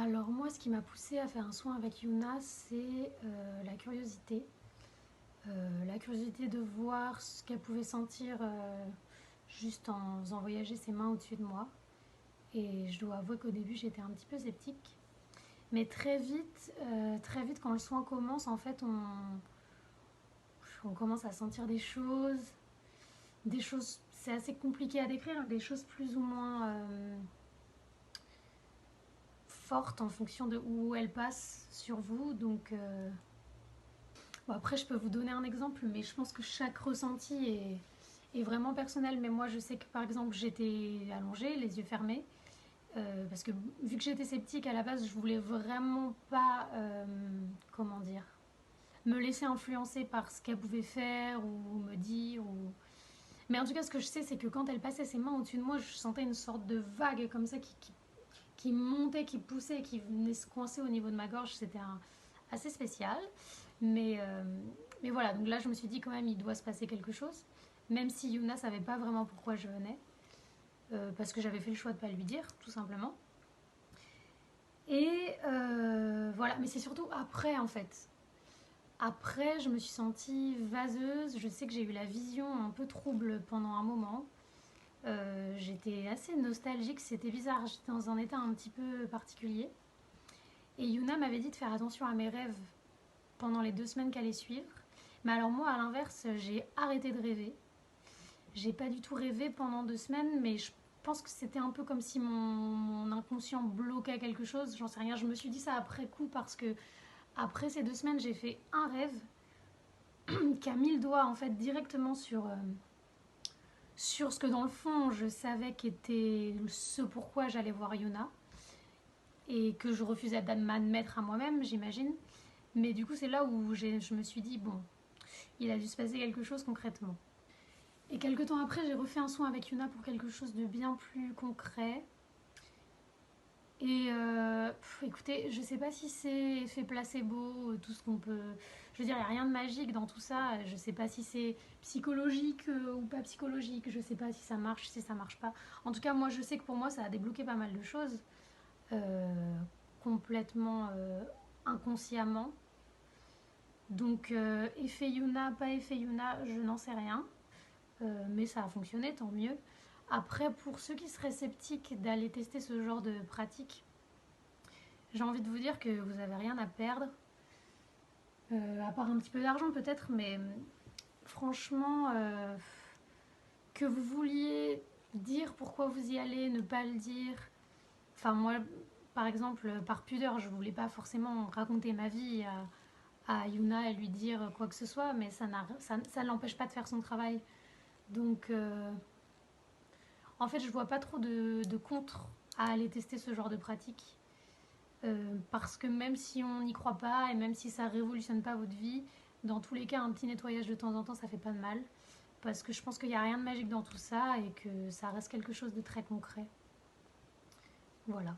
Alors moi, ce qui m'a poussée à faire un soin avec Yuna, c'est la curiosité. La curiosité de voir ce qu'elle pouvait sentir juste en faisant voyager ses mains au-dessus de moi. Et je dois avouer qu'au début, j'étais un petit peu sceptique. Mais très vite, quand le soin commence, en fait, on commence à sentir des choses, c'est assez compliqué à décrire, des choses plus ou moins fortes en fonction de où elles passent sur vous. Donc, bon, après, je peux vous donner un exemple, mais je pense que chaque ressenti est vraiment personnel. Mais moi, je sais que par exemple, j'étais allongée, les yeux fermés, parce que vu que j'étais sceptique à la base, je voulais vraiment pas, comment dire, me laisser influencer par ce qu'elle pouvait faire ou me dire. Mais en tout cas, ce que je sais, c'est que quand elle passait ses mains au-dessus de moi, je sentais une sorte de vague comme ça qui montait, qui poussait, qui venait se coincer au niveau de ma gorge. C'était assez spécial. Mais, euh, mais voilà, donc là, je me suis dit quand même, il doit se passer quelque chose. Même si Yuna savait pas vraiment pourquoi je venais. Parce que j'avais fait le choix de ne pas lui dire, tout simplement. Et voilà, mais c'est surtout après en fait. Après, je me suis sentie vaseuse. Je sais que j'ai eu la vision un peu trouble pendant un moment. J'étais assez nostalgique, c'était bizarre. J'étais dans un état un petit peu particulier. Et Yuna m'avait dit de faire attention à mes rêves pendant les 2 semaines qu'allaient suivre. Mais alors moi, à l'inverse, j'ai arrêté de rêver. J'ai pas du tout rêvé pendant 2 semaines, mais je pense que c'était un peu comme si mon inconscient bloquait quelque chose. J'en sais rien. Je me suis dit ça après coup parce que après ces 2 semaines, j'ai fait un rêve qui a mis le doigt en fait directement sur ce que dans le fond je savais qu'était ce pourquoi j'allais voir Yuna et que je refusais d'admettre à moi-même, j'imagine. Mais du coup, c'est là où je me suis dit, bon, il a dû se passer quelque chose concrètement. Et quelques temps après, j'ai refait un soin avec Yuna pour quelque chose de bien plus concret. Et écoutez, je sais pas si c'est effet placebo, tout ce qu'on peut. Je veux dire, il n'y a rien de magique dans tout ça. Je sais pas si c'est psychologique ou pas psychologique. Je sais pas si ça marche, si ça marche pas. En tout cas, moi, je sais que pour moi, ça a débloqué pas mal de choses. euh, Complètement inconsciemment. Donc, effet Yuna, pas effet Yuna, je n'en sais rien. Mais ça a fonctionné, tant mieux. Après, pour ceux qui seraient sceptiques d'aller tester ce genre de pratique, j'ai envie de vous dire que vous n'avez rien à perdre, à part un petit peu d'argent peut-être, mais franchement, que vous vouliez dire pourquoi vous y allez, ne pas le dire. Enfin, moi, par exemple, par pudeur, je voulais pas forcément raconter ma vie à Yuna et lui dire quoi que ce soit, mais ça ne l'empêche pas de faire son travail. Donc, en fait, je vois pas trop de contre à aller tester ce genre de pratique. Parce que même si on n'y croit pas et même si ça révolutionne pas votre vie, dans tous les cas, un petit nettoyage de temps en temps, ça fait pas de mal. Parce que je pense qu'il n'y a rien de magique dans tout ça et que ça reste quelque chose de très concret. Voilà.